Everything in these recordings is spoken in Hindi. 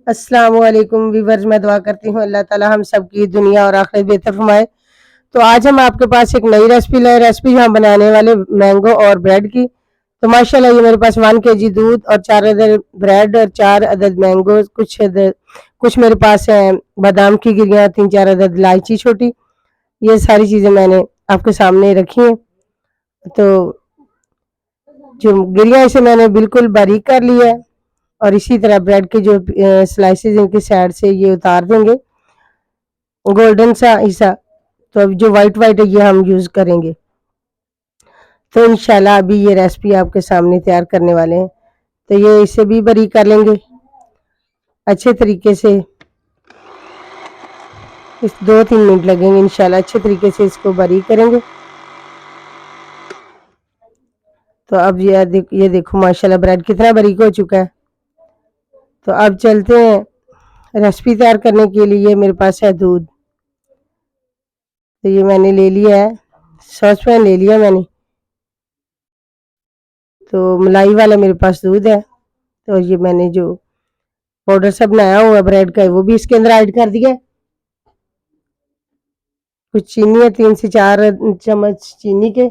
अस्सलाम वालेकुम वीवर्स, मैं दुआ करती हूँ अल्लाह ताला हम सब की दुनिया और आखिरत बेहतर फरमाए। तो आज हम आपके पास एक नई रेसिपी लाए। रेसिपी हम बनाने वाले मैंगो और ब्रेड की। तो माशाल्लाह ये मेरे पास 1 केजी दूध और 4 अदद ब्रेड और 4 अदद मैंगो, कुछ मेरे पास है बादाम की गिरियाँ, 3-4 अदद इलायची छोटी। ये सारी चीज़ें मैंने आपके सामने रखी हैं। तो जो गिरियाँ इसे मैंने बिल्कुल बारीक कर लिया है और इसी तरह ब्रेड के जो स्लाइसेस इनकी साइड से ये उतार देंगे गोल्डन सा हिस्सा। तो अब जो वाइट वाइट है ये हम यूज़ करेंगे। तो इंशाल्लाह अभी ये रेसिपी आपके सामने तैयार करने वाले हैं। तो ये इसे भी बारीक कर लेंगे अच्छे तरीके से। इस 2-3 मिनट लगेंगे इंशाल्लाह, अच्छे तरीके से इसको बारीक करेंगे। तो अब ये देखो माशाल्लाह ब्रेड कितना बारीक हो चुका है। तो अब चलते हैं रेसिपी तैयार करने के लिए। मेरे पास है दूध। तो ये मैंने ले लिया है, सॉस पैन ले लिया मैंने। तो मलाई वाला मेरे पास दूध है। तो ये मैंने जो पाउडर सा बनाया हुआ है ब्रेड का वो भी इसके अंदर ऐड कर दिया। कुछ चीनी है, 3 से 4 चम्मच चीनी के,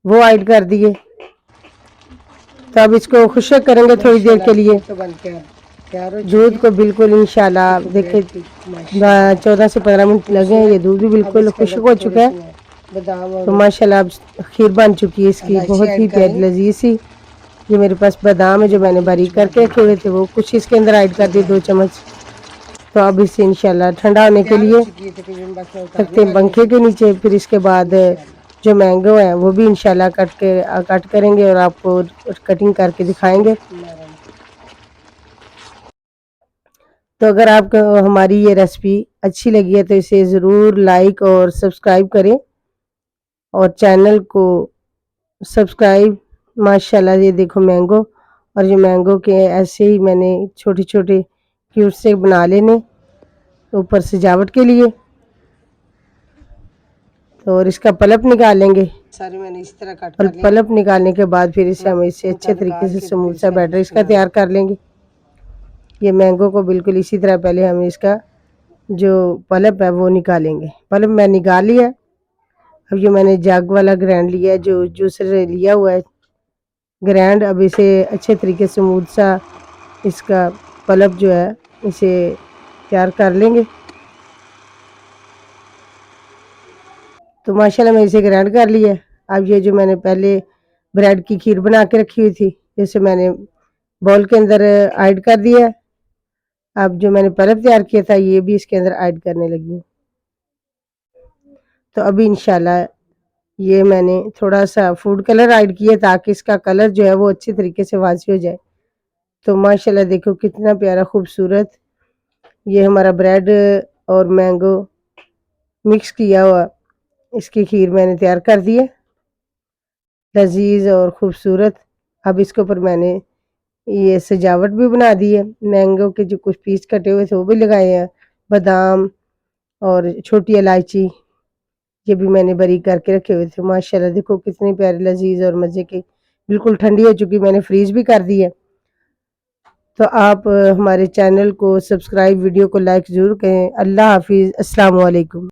वो ऐड कर दिए। तो अब इसको खुशक करेंगे थोड़ी देर के लिए। दूध को बिल्कुल इंशाल्लाह देखिए 14 से 15 मिनट लगे हैं। ये दूध भी बिल्कुल खुशक हो चुका है। तो माशाल्लाह अब खीर बन चुकी है इसकी, बहुत ही प्यारी लजीज सी। ये मेरे पास बादाम है जो मैंने बारीक करके रखे हुए थे, वो कुछ इसके अंदर ऐड कर दिए 2 चम्मच। तो अब इसे इंशाल्लाह ठंडा होने के लिए रखते हैं पंखे के नीचे। फिर इसके बाद जो मैंगो है वो भी इंशाल्लाह कट करेंगे और आपको कटिंग करके दिखाएंगे। तो अगर आपको हमारी ये रेसिपी अच्छी लगी है तो इसे ज़रूर लाइक और सब्सक्राइब करें और चैनल को सब्सक्राइब। माशाल्लाह ये देखो मैंगो, और ये मैंगो के ऐसे ही मैंने छोटे छोटे क्यूब से बना लेने ऊपर सजावट के लिए। तो और इसका पल्प निकालेंगे सारे मैंने इस तरह काट, और पल्प निकालने के बाद फिर इसे हम इसे अच्छे तरीके से स्मूथ सा बैटर इसका तैयार कर लेंगे। ये मैंगो को बिल्कुल इसी तरह पहले हम इसका जो पल्प है वो निकालेंगे। पल्प मैं निकाल लिया। अब ये मैंने जग वाला ग्राइंड लिया है, जो जूसर लिया हुआ है ग्राइंड। अब इसे अच्छे तरीके से स्मूथ सा इसका पल्प जो है इसे तैयार कर लेंगे। तो माशाल्लाह मैं इसे ग्राइंड कर लिया। अब ये जो मैंने पहले ब्रेड की खीर बना के रखी हुई थी इसे मैंने बाउल के अंदर ऐड कर दिया। अब जो मैंने पल्प तैयार किया था ये भी इसके अंदर ऐड करने लगी हूँ। तो अभी इंशाल्लाह ये मैंने थोड़ा सा फूड कलर ऐड किया ताकि इसका कलर जो है वो अच्छी तरीके से वाज़ी हो जाए। तो माशाल्लाह देखो कितना प्यारा खूबसूरत ये हमारा ब्रेड और मैंगो मिक्स किया हुआ इसकी खीर मैंने तैयार कर दी है, लजीज और ख़ूबसूरत। अब इसके ऊपर मैंने ये सजावट भी बना दी है। मैंगो के जो कुछ पीस कटे हुए थे वो भी लगाए हैं, बादाम और छोटी इलायची ये भी मैंने बारीक करके रखे हुए थे। माशाल्लाह देखो कितनी प्यारी लजीज और मज़े की, बिल्कुल ठंडी हो चुकी, मैंने फ्रीज भी कर दी है। तो आप हमारे चैनल को सब्सक्राइब, वीडियो को लाइक ज़रूर करें। अल्लाह हाफिज़, अस्सलाम वालेकुम।